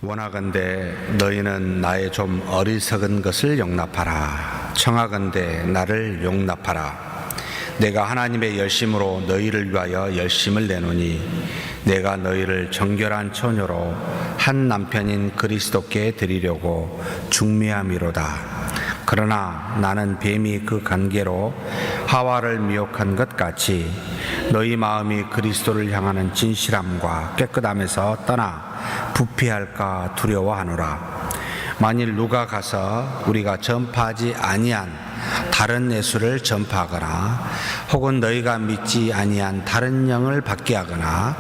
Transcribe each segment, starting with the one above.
원하건대 너희는 나의 좀 어리석은 것을 용납하라. 청하건대 나를 용납하라. 내가 하나님의 열심으로 너희를 위하여 열심을 내노니 내가 너희를 정결한 처녀로 한 남편인 그리스도께 드리려고 중매함이로다. 그러나 나는 뱀이 그 관계로 하와를 미혹한 것 같이 너희 마음이 그리스도를 향하는 진실함과 깨끗함에서 떠나 부패할까 두려워하노라. 만일 누가 가서 우리가 전파하지 아니한 다른 예수를 전파하거나 혹은 너희가 믿지 아니한 다른 영을 받게 하거나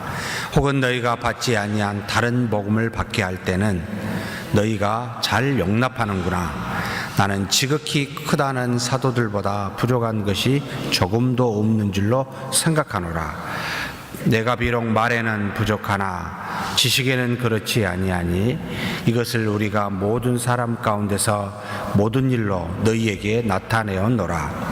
혹은 너희가 받지 아니한 다른 복음을 받게 할 때는 너희가 잘 용납하는구나. 나는 지극히 크다는 사도들보다 부족한 것이 조금도 없는 줄로 생각하노라. 내가 비록 말에는 부족하나 지식에는 그렇지 아니하니 이것을 우리가 모든 사람 가운데서 모든 일로 너희에게 나타내었노라.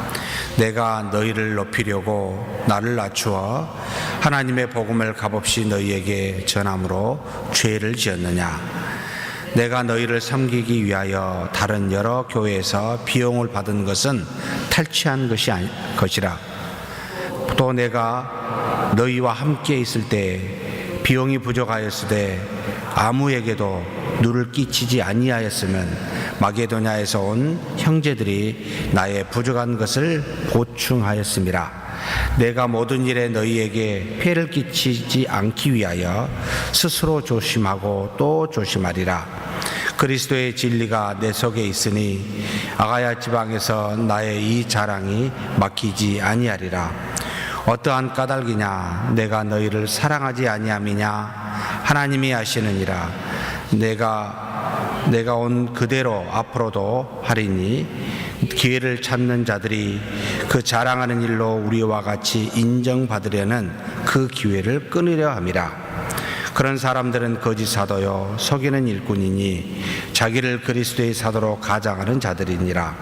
내가 너희를 높이려고 나를 낮추어 하나님의 복음을 값없이 너희에게 전함으로 죄를 지었느냐. 내가 너희를 섬기기 위하여 다른 여러 교회에서 비용을 받은 것은 탈취한 것이라. 또 내가 너희와 함께 있을 때 비용이 부족하였으되 아무에게도 누를 끼치지 아니하였으면 마게도냐에서 온 형제들이 나의 부족한 것을 보충하였음이라. 내가 모든 일에 너희에게 폐를 끼치지 않기 위하여 스스로 조심하고 또 조심하리라. 그리스도의 진리가 내 속에 있으니 아가야 지방에서 나의 이 자랑이 막히지 아니하리라. 어떠한 까닭이냐? 내가 너희를 사랑하지 아니함이냐? 하나님이 아시느니라. 내가 온 그대로 앞으로도 하리니 기회를 찾는 자들이 그 자랑하는 일로 우리와 같이 인정받으려는 그 기회를 끊으려 함이라. 그런 사람들은 거짓 사도요 속이는 일꾼이니 자기를 그리스도의 사도로 가장하는 자들이니라.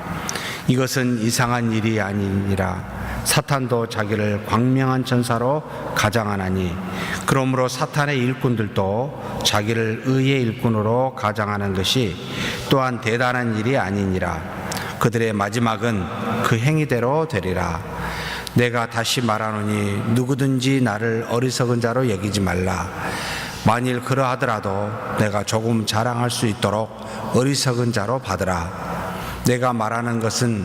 이것은 이상한 일이 아니니라. 사탄도 자기를 광명한 천사로 가장하나니 그러므로 사탄의 일꾼들도 자기를 의의 일꾼으로 가장하는 것이 또한 대단한 일이 아니니라. 그들의 마지막은 그 행위대로 되리라. 내가 다시 말하노니 누구든지 나를 어리석은 자로 여기지 말라. 만일 그러하더라도 내가 조금 자랑할 수 있도록 어리석은 자로 받으라. 내가 말하는 것은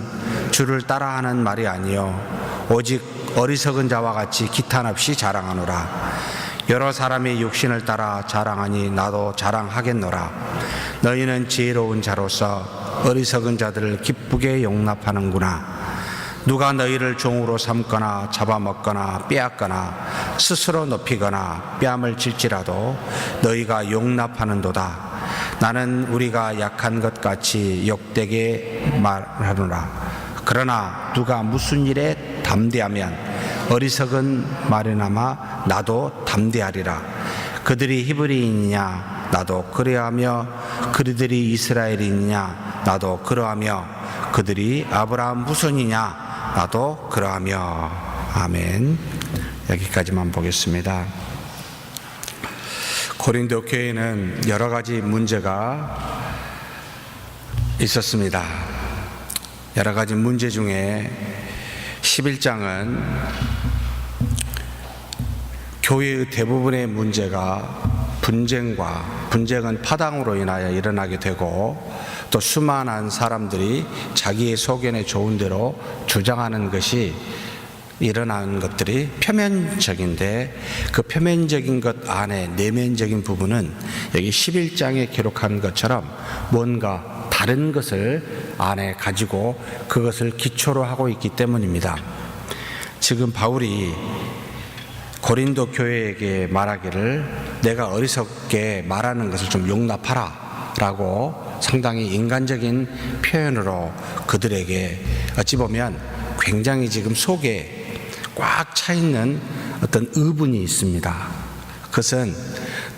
주를 따라하는 말이 아니요 오직 어리석은 자와 같이 기탄 없이 자랑하노라. 여러 사람이 육신을 따라 자랑하니 나도 자랑하겠노라. 너희는 지혜로운 자로서 어리석은 자들을 기쁘게 용납하는구나. 누가 너희를 종으로 삼거나 잡아먹거나 빼앗거나 스스로 높이거나 뺨을 칠지라도 너희가 용납하는도다. 나는 우리가 약한 것 같이 욕되게 말하노라. 그러나 누가 무슨 일에 담대하면 어리석은 말에나마 나도 담대하리라. 그들이 히브리인이냐 나도 그래하며 그들이 이스라엘인이냐 나도 그러하며 그들이 아브라함 후손이냐 나도 그러하며. 아멘. 여기까지만 보겠습니다. 고린도 교회에는 여러 가지 문제가 있었습니다. 여러 가지 문제 중에 11장은 교회의 대부분의 문제가 분쟁은 파당으로 인하여 일어나게 되고 또 수많은 사람들이 자기의 소견에 좋은 대로 주장하는 것이 일어나는 것들이 표면적인데 그 표면적인 것 안에 내면적인 부분은 여기 11장에 기록한 것처럼 뭔가 다른 것을 안에 가지고 그것을 기초로 하고 있기 때문입니다. 지금 바울이 고린도 교회에게 말하기를 내가 어리석게 말하는 것을 좀 용납하라 라고 상당히 인간적인 표현으로 그들에게 어찌 보면 굉장히 지금 속에 꽉 차 있는 어떤 의분이 있습니다. 그것은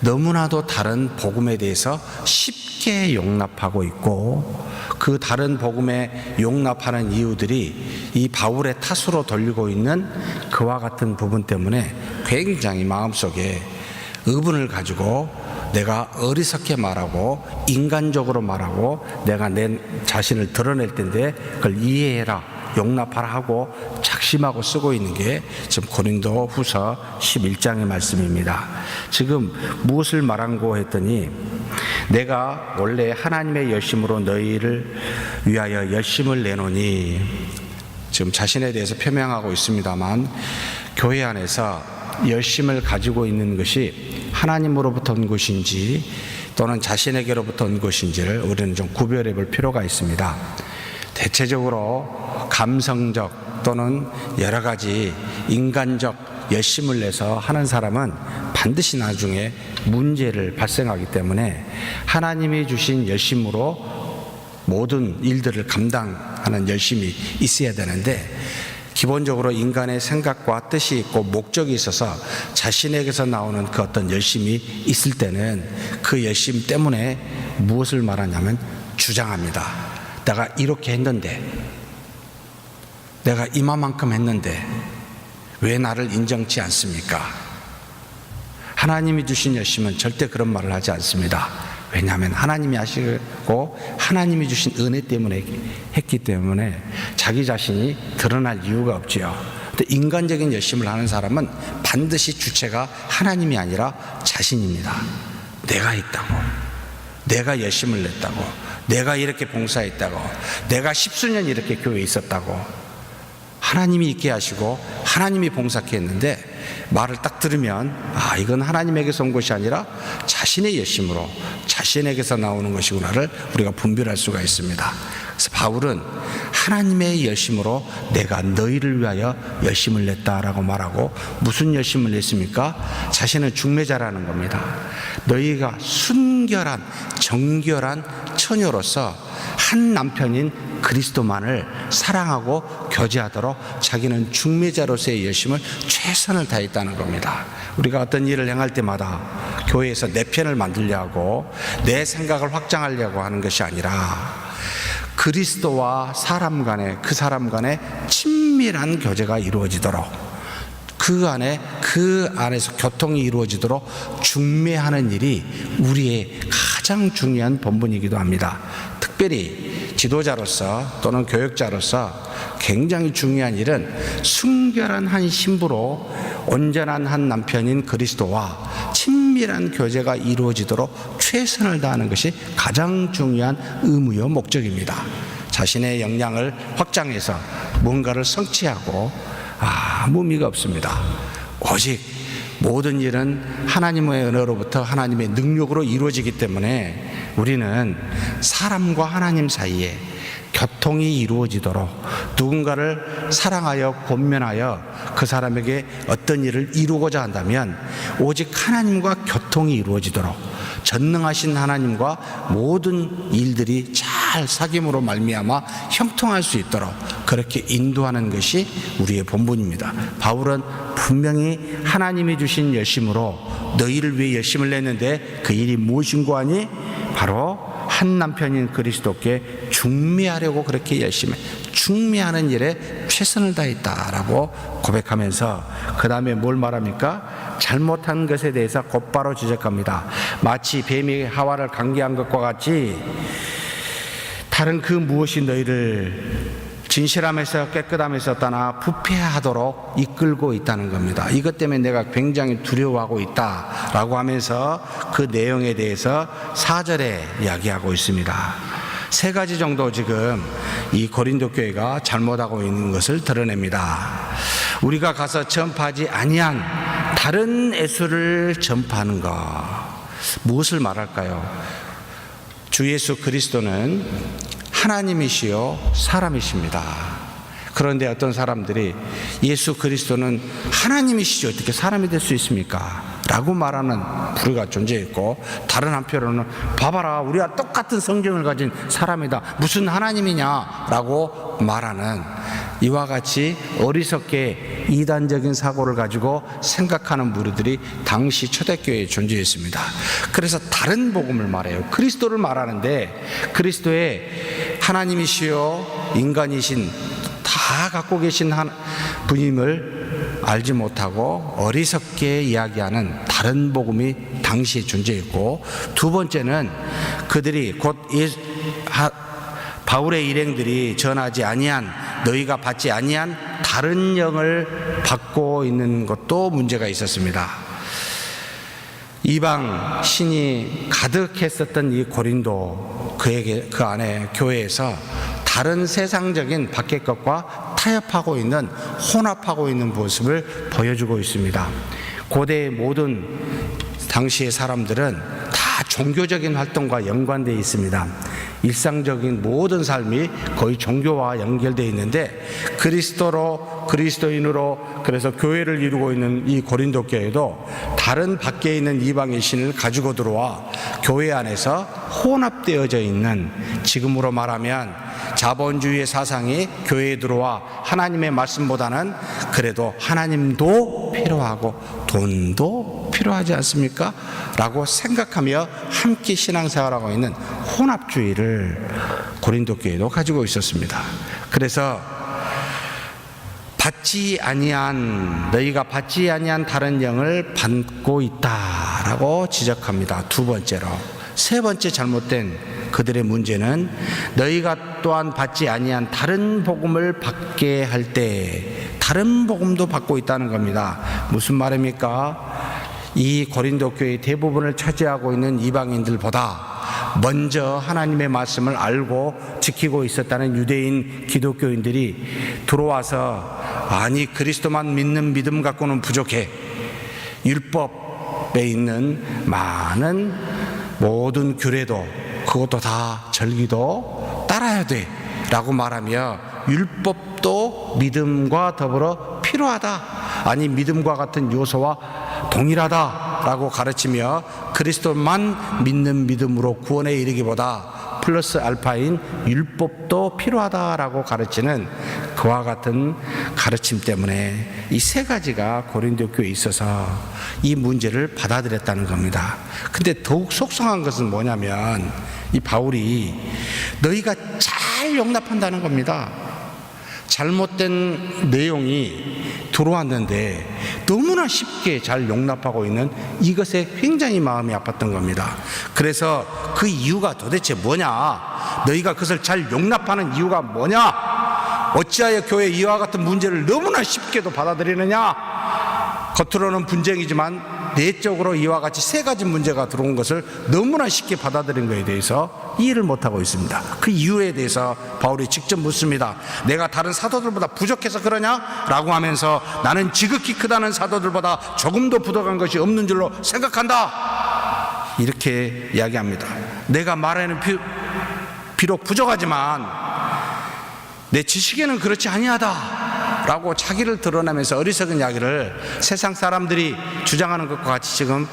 너무나도 다른 복음에 대해서 쉽게 용납하고 있고 그 다른 복음에 용납하는 이유들이 이 바울의 탓으로 돌리고 있는 그와 같은 부분 때문에 굉장히 마음속에 의분을 가지고 내가 어리석게 말하고 인간적으로 말하고 내가 내 자신을 드러낼 텐데 그걸 이해해라, 용납하라 하고 작심하고 쓰고 있는 게 지금 고린도 후서 11장의 말씀입니다. 지금 무엇을 말한고 했더니 내가 원래 하나님의 열심으로 너희를 위하여 열심을 내노니, 지금 자신에 대해서 표명하고 있습니다만 교회 안에서 열심을 가지고 있는 것이 하나님으로부터 온 것인지 또는 자신에게로부터 온 것인지를 우리는 좀 구별해 볼 필요가 있습니다. 대체적으로 감성적 또는 여러 가지 인간적 열심을 내서 하는 사람은 반드시 나중에 문제를 발생하기 때문에 하나님이 주신 열심으로 모든 일들을 감당하는 열심이 있어야 되는데, 기본적으로 인간의 생각과 뜻이 있고 목적이 있어서 자신에게서 나오는 그 어떤 열심이 있을 때는 그 열심 때문에 무엇을 말하냐면 주장합니다. 내가 이렇게 했는데, 내가 이만큼 했는데 왜 나를 인정치 않습니까? 하나님이 주신 열심은 절대 그런 말을 하지 않습니다. 왜냐하면 하나님이 아시고 하나님이 주신 은혜 때문에 했기 때문에 자기 자신이 드러날 이유가 없지요. 근데 인간적인 열심을 하는 사람은 반드시 주체가 하나님이 아니라 자신입니다. 내가 했다고, 내가 열심을 냈다고, 내가 이렇게 봉사했다고, 내가 10수년 이렇게 교회에 있었다고, 하나님이 있게 하시고 하나님이 봉사케 했는데 말을 딱 들으면 이건 하나님에게서 온 것이 아니라 자신의 열심으로 자신에게서 나오는 것이구나를 우리가 분별할 수가 있습니다. 그래서 바울은 하나님의 열심으로 내가 너희를 위하여 열심을 냈다라고 말하고, 무슨 열심을 냈습니까? 자신은 중매자라는 겁니다. 너희가 순결한 정결한 처녀로서 한 남편인 그리스도만을 사랑하고 교제하도록 자기는 중매자로서의 열심을 최선을 다했다는 겁니다. 우리가 어떤 일을 행할 때마다 교회에서 내 편을 만들려 하고 내 생각을 확장하려고 하는 것이 아니라 그리스도와 사람 간에, 그 사람 간에 친밀한 교제가 이루어지도록, 그 안에서 교통이 이루어지도록 중매하는 일이 우리의 가장 중요한 본분이기도 합니다. 특별히 지도자로서 또는 교육자로서 굉장히 중요한 일은 순결한 한 신부로 온전한 한 남편인 그리스도와 친밀한 교제가 이루어지도록 최선을 다하는 것이 가장 중요한 의무요 목적입니다. 자신의 역량을 확장해서 뭔가를 성취하고 아무 의미가 없습니다. 오직 모든 일은 하나님의 은혜로부터 하나님의 능력으로 이루어지기 때문에 우리는 사람과 하나님 사이에 교통이 이루어지도록, 누군가를 사랑하여 권면하여 그 사람에게 어떤 일을 이루고자 한다면 오직 하나님과 교통이 이루어지도록, 전능하신 하나님과 모든 일들이 잘 사귐으로 말미암아 형통할 수 있도록 그렇게 인도하는 것이 우리의 본분입니다. 바울은 분명히 하나님이 주신 열심으로 너희를 위해 열심을 냈는데 그 일이 무엇인고 하니 바로 한 남편인 그리스도께 중매하려고 그렇게 열심히 중매하는 일에 최선을 다했다라고 고백하면서 그 다음에 뭘 말합니까? 잘못한 것에 대해서 곧바로 지적합니다. 마치 뱀이 하와를 관계한 것과 같이 다른 그 무엇이 너희를 진실함에서 깨끗함에서 떠나 부패하도록 이끌고 있다는 겁니다. 이것 때문에 내가 굉장히 두려워하고 있다라고 하면서 그 내용에 대해서 4절에 이야기하고 있습니다. 3가지 정도 지금 이 고린도 교회가 잘못하고 있는 것을 드러냅니다. 우리가 가서 전파하지 아니한 다른 예수를 전파하는 것, 무엇을 말할까요? 주 예수 그리스도는 하나님이시요 사람이십니다. 그런데 어떤 사람들이 예수 그리스도는 하나님이시죠, 어떻게 사람이 될 수 있습니까? 라고 말하는 부류가 존재했고, 다른 한편으로는 봐봐라, 우리가 똑같은 성경을 가진 사람이다, 무슨 하나님이냐 라고 말하는, 이와 같이 어리석게 이단적인 사고를 가지고 생각하는 무리들이 당시 초대교회에 존재했습니다. 그래서 다른 복음을 말해요. 그리스도를 말하는데 그리스도의 하나님이시요 인간이신 다 갖고 계신 분임을 알지 못하고 어리석게 이야기하는 다른 복음이 당시에 존재했고, 두 번째는 그들이 곧 바울의 일행들이 전하지 아니한, 너희가 받지 아니한 다른 영을 받고 있는 것도 문제가 있었습니다. 이방 신이 가득했었던 이 고린도, 그 안에 교회에서 다른 세상적인 밖의 것과 타협하고 있는, 혼합하고 있는 모습을 보여주고 있습니다. 고대의 모든 당시의 사람들은 다 종교적인 활동과 연관되어 있습니다. 일상적인 모든 삶이 거의 종교와 연결되어 있는데, 그리스도인으로 그래서 교회를 이루고 있는 이 고린도 교회도 다른 밖에 있는 이방의 신을 가지고 들어와 교회 안에서 혼합되어져 있는, 지금으로 말하면 자본주의의 사상이 교회에 들어와 하나님의 말씀보다는 그래도 하나님도 필요하고 돈도 필요하지 않습니까? 라고 생각하며 함께 신앙생활하고 있는 혼합주의를 고린도 교회도 가지고 있었습니다. 그래서 너희가 받지 아니한 다른 영을 받고 있다라고 지적합니다. 두 번째로. 세 번째 잘못된 그들의 문제는 너희가 또한 받지 아니한 다른 복음을 받게 할 때 다른 복음도 받고 있다는 겁니다. 무슨 말입니까? 이 고린도 교회의 대부분을 차지하고 있는 이방인들보다 먼저 하나님의 말씀을 알고 지키고 있었다는 유대인 기독교인들이 들어와서, 아니 그리스도만 믿는 믿음 갖고는 부족해, 율법에 있는 많은 모든 규례도, 그것도 다 절기도 따라야 돼 라고 말하며 율법도 믿음과 더불어 필요하다, 아니 믿음과 같은 요소와 동일하다라고 가르치며 그리스도만 믿는 믿음으로 구원에 이르기보다 플러스 알파인 율법도 필요하다라고 가르치는 그와 같은 가르침 때문에 이 세 가지가 고린도 교회에 있어서 이 문제를 받아들였다는 겁니다. 근데 더욱 속상한 것은 뭐냐면, 이 바울이 너희가 잘 용납한다는 겁니다. 잘못된 내용이 들어왔는데 너무나 쉽게 잘 용납하고 있는 이것에 굉장히 마음이 아팠던 겁니다. 그래서 그 이유가 도대체 뭐냐, 너희가 그것을 잘 용납하는 이유가 뭐냐, 어찌하여 교회 이와 같은 문제를 너무나 쉽게도 받아들이느냐, 겉으로는 분쟁이지만 내적으로 이와 같이 세 가지 문제가 들어온 것을 너무나 쉽게 받아들인 것에 대해서 이해를 못하고 있습니다. 그 이유에 대해서 바울이 직접 묻습니다. 내가 다른 사도들보다 부족해서 그러냐? 라고 하면서 나는 지극히 크다는 사도들보다 조금도 부족한 것이 없는 줄로 생각한다, 이렇게 이야기합니다. 내가 말하는 비록 부족하지만 내 지식에는 그렇지 아니하다 라고 자기를 드러내면서 어리석은 이야기를 세상 사람들이 주장하는 것과 같이 지금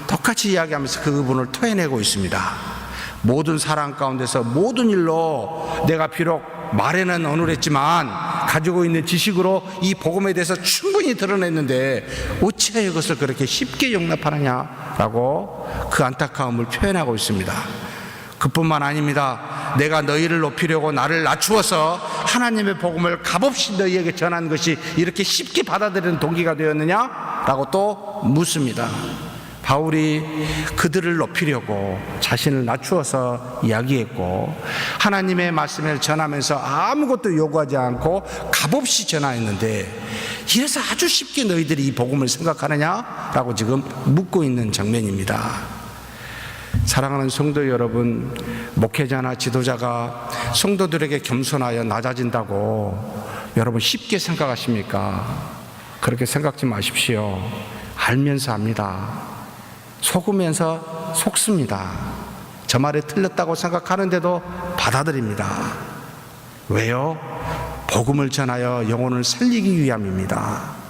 똑같이 이야기하면서 그 부분을 토해내고 있습니다. 모든 사람 가운데서 모든 일로 내가 비록 말에는 어눌했지만 가지고 있는 지식으로 이 복음에 대해서 충분히 드러냈는데 어찌하여 이것을 그렇게 쉽게 용납하느냐라고 그 안타까움을 표현하고 있습니다. 그뿐만 아닙니다. 내가 너희를 높이려고 나를 낮추어서 하나님의 복음을 값없이 너희에게 전한 것이 이렇게 쉽게 받아들이는 동기가 되었느냐? 라고 또 묻습니다. 바울이 그들을 높이려고 자신을 낮추어서 이야기했고, 하나님의 말씀을 전하면서 아무것도 요구하지 않고 값없이 전하였는데, 이래서 아주 쉽게 너희들이 이 복음을 생각하느냐? 라고 지금 묻고 있는 장면입니다. 사랑하는 성도 여러분, 목회자나 지도자가 성도들에게 겸손하여 낮아진다고 여러분 쉽게 생각하십니까? 그렇게 생각지 마십시오. 알면서 합니다. 속으면서 속습니다. 저 말이 틀렸다고 생각하는데도 받아들입니다. 왜요? 복음을 전하여 영혼을 살리기 위함입니다.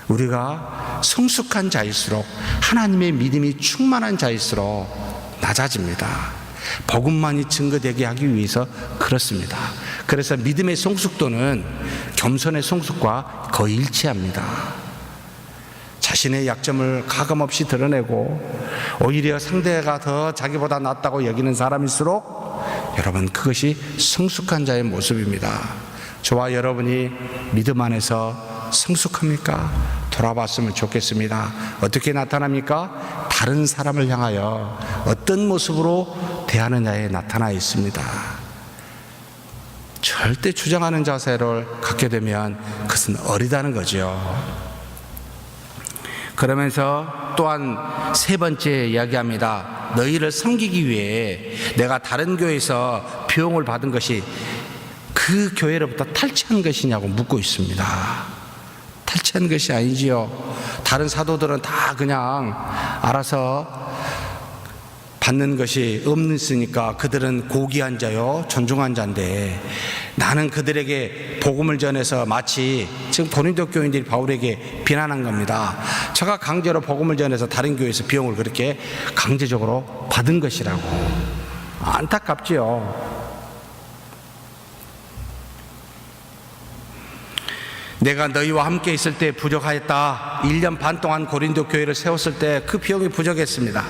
우리가 성숙한 자일수록, 하나님의 믿음이 충만한 자일수록 낮아집니다. 복음만이 증거되게 하기 위해서 그렇습니다. 그래서 믿음의 성숙도는 겸손의 성숙과 거의 일치합니다. 자신의 약점을 가감없이 드러내고 오히려 상대가 더 자기보다 낫다고 여기는 사람일수록 여러분, 그것이 성숙한 자의 모습입니다. 저와 여러분이 믿음 안에서 성숙합니까? 돌아봤으면 좋겠습니다. 어떻게 나타납니까? 다른 사람을 향하여 어떤 모습으로 대하느냐에 나타나 있습니다. 절대 주장하는 자세를 갖게 되면 그것은 어리다는 거죠. 그러면서 또한 세 번째 이야기합니다. 너희를 섬기기 위해 내가 다른 교회에서 비용을 받은 것이 그 교회로부터 탈취한 것이냐고 묻고 있습니다. 탈취한 것이 아니지요. 다른 사도들은 다 그냥 알아서 받는 것이 없으니까 그들은 고귀한 자요 존중한 자인데, 나는 그들에게 복음을 전해서 마치 지금 고린도 교인들이 바울에게 비난한 겁니다. 제가 강제로 복음을 전해서 다른 교회에서 비용을 그렇게 강제적으로 받은 것이라고. 안타깝지요. 내가 너희와 함께 있을 때 부족하였다. 1년 반 동안 고린도 교회를 세웠을 때 그 비용이 부족했습니다.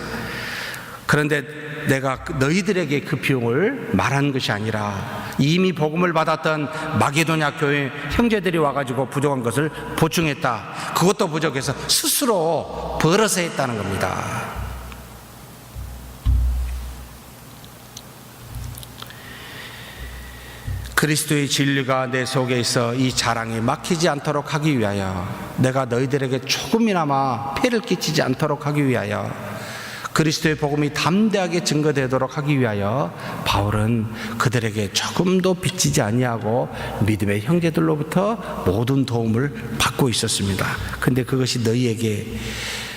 그런데 내가 너희들에게 그 비용을 말한 것이 아니라 이미 복음을 받았던 마게도냐 교회 형제들이 와가지고 부족한 것을 보충했다. 그것도 부족해서 스스로 벌어서 했다는 겁니다. 그리스도의 진리가 내 속에 있어 이 자랑이 막히지 않도록 하기 위하여, 내가 너희들에게 조금이나마 폐를 끼치지 않도록 하기 위하여, 그리스도의 복음이 담대하게 증거되도록 하기 위하여 바울은 그들에게 조금도 빚지지 아니하고 믿음의 형제들로부터 모든 도움을 받고 있었습니다. 근데 그것이 너희에게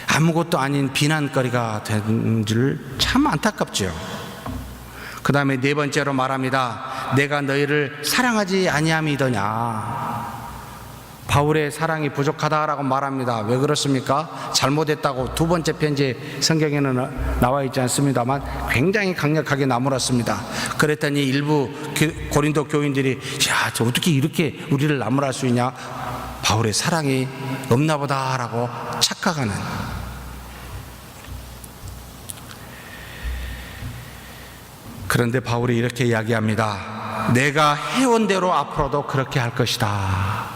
아무것도 아닌 비난거리가 된 줄 참 안타깝죠. 그 다음에 네 번째로 말합니다. 내가 너희를 사랑하지 아니함이더냐. 바울의 사랑이 부족하다라고 말합니다. 왜 그렇습니까? 잘못했다고 두 번째 편지 성경에는 나와 있지 않습니다만 굉장히 강력하게 나무랐습니다. 그랬더니 일부 고린도 교인들이 야, 저 어떻게 이렇게 우리를 나무랄 수 있냐? 바울의 사랑이 없나 보다라고 착각하는. 그런데 바울이 이렇게 이야기합니다. 내가 해온 대로 앞으로도 그렇게 할 것이다.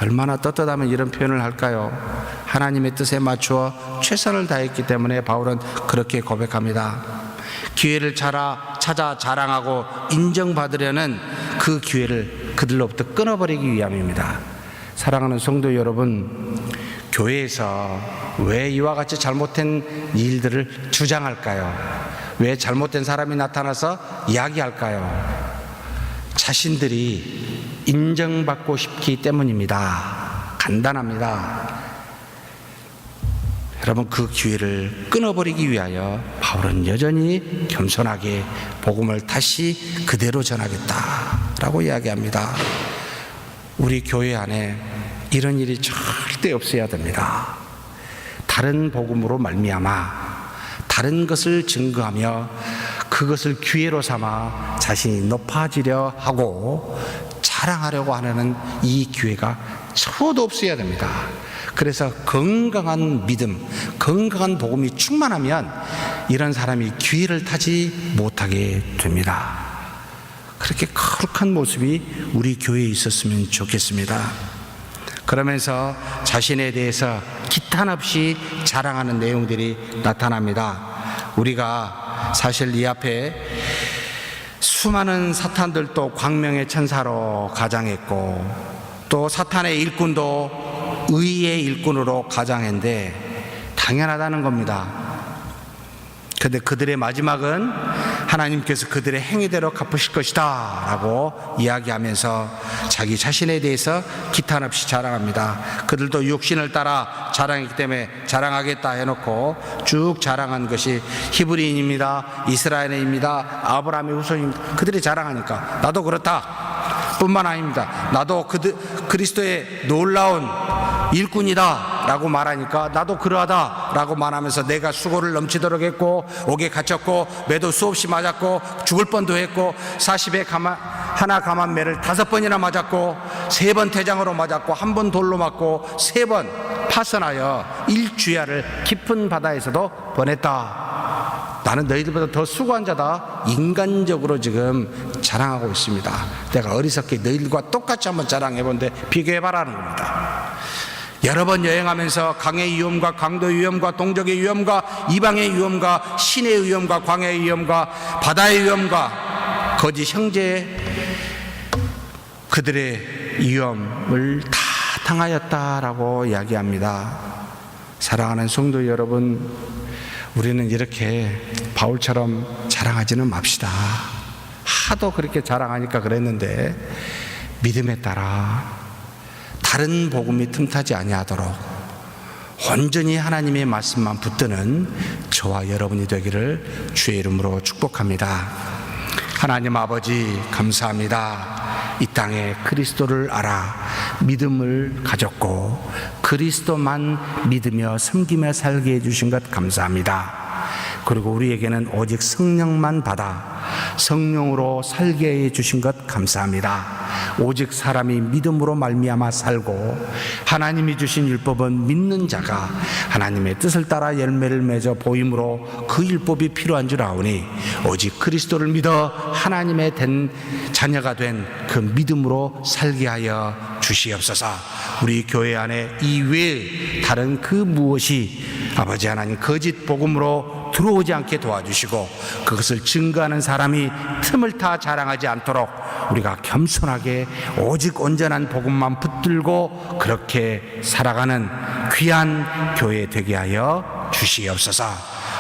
얼마나 떳떳하면 이런 표현을 할까요? 하나님의 뜻에 맞추어 최선을 다했기 때문에 바울은 그렇게 고백합니다. 기회를 찾아 자랑하고 인정받으려는 그 기회를 그들로부터 끊어버리기 위함입니다. 사랑하는 성도 여러분, 교회에서 왜 이와 같이 잘못된 일들을 주장할까요? 왜 잘못된 사람이 나타나서 이야기할까요? 자신들이 인정받고 싶기 때문입니다. 간단합니다. 여러분, 그 기회를 끊어버리기 위하여 바울은 여전히 겸손하게 복음을 다시 그대로 전하겠다라고 이야기합니다. 우리 교회 안에 이런 일이 절대 없어야 됩니다. 다른 복음으로 말미암아 다른 것을 증거하며 그것을 기회로 삼아 자신이 높아지려 하고 자랑하려고 하는 이 기회가 저도 없어야 됩니다. 그래서 건강한 믿음, 건강한 복음이 충만하면 이런 사람이 기회를 타지 못하게 됩니다. 그렇게 거룩한 모습이 우리 교회에 있었으면 좋겠습니다. 그러면서 자신에 대해서 기탄 없이 자랑하는 내용들이 나타납니다. 우리가 사실 이 앞에 수많은 사탄들도 광명의 천사로 가장했고, 또 사탄의 일꾼도 의의 일꾼으로 가장했는데 당연하다는 겁니다. 그런데 그들의 마지막은 하나님께서 그들의 행위대로 갚으실 것이다 라고 이야기하면서 자기 자신에 대해서 기탄 없이 자랑합니다. 그들도 육신을 따라 자랑했기 때문에 자랑하겠다 해놓고 쭉 자랑한 것이 히브리인입니다, 이스라엘인입니다, 아브라함의 후손입니다. 그들이 자랑하니까 나도 그렇다 뿐만 아닙니다. 나도 그리스도의 놀라운 일꾼이다 라고 말하니까 나도 그러하다 라고 말하면서 내가 수고를 넘치도록 했고, 옥에 갇혔고, 매도 수없이 맞았고, 죽을 뻔도 했고, 40에 하나 감한매를 5번이나 맞았고, 3번 태장으로 맞았고, 1번 돌로 맞고, 3번 파선하여 일주야를 깊은 바다에서도 보냈다. 나는 너희들보다 더 수고한 자다. 인간적으로 지금 자랑하고 있습니다. 내가 어리석게 너희들과 똑같이 한번 자랑해본데 비교해봐라는 겁니다. 여러 번 여행하면서 강의 위험과 강도의 위험과 동족의 위험과 이방의 위험과 신의 위험과 광야의 위험과 바다의 위험과 거짓 형제 그들의 위험을 다 당하였다라고 이야기합니다. 사랑하는 성도 여러분, 우리는 이렇게 바울처럼 자랑하지는 맙시다. 하도 그렇게 자랑하니까 그랬는데 믿음에 따라 다른 복음이 틈타지 아니하도록 온전히 하나님의 말씀만 붙드는 저와 여러분이 되기를 주의 이름으로 축복합니다. 하나님 아버지 감사합니다. 이 땅에 그리스도를 알아 믿음을 가졌고 그리스도만 믿으며 섬기며 살게 해주신 것 감사합니다. 그리고 우리에게는 오직 성령만 받아 성령으로 살게 해주신 것 감사합니다. 오직 사람이 믿음으로 말미암아 살고 하나님이 주신 율법은 믿는 자가 하나님의 뜻을 따라 열매를 맺어 보임으로 그 율법이 필요한 줄 아오니 오직 그리스도를 믿어 하나님의 된 자녀가 된 그 믿음으로 살게 하여 주시옵소서. 우리 교회 안에 이외에 다른 그 무엇이 아버지 하나님 거짓 복음으로 들어오지 않게 도와주시고 그것을 증거하는 사람이 틈을 타 자랑하지 않도록 우리가 겸손하게 오직 온전한 복음만 붙들고 그렇게 살아가는 귀한 교회 되게 하여 주시옵소서.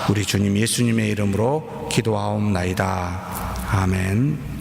우리 주님 예수님의 이름으로 기도하옵나이다. 아멘.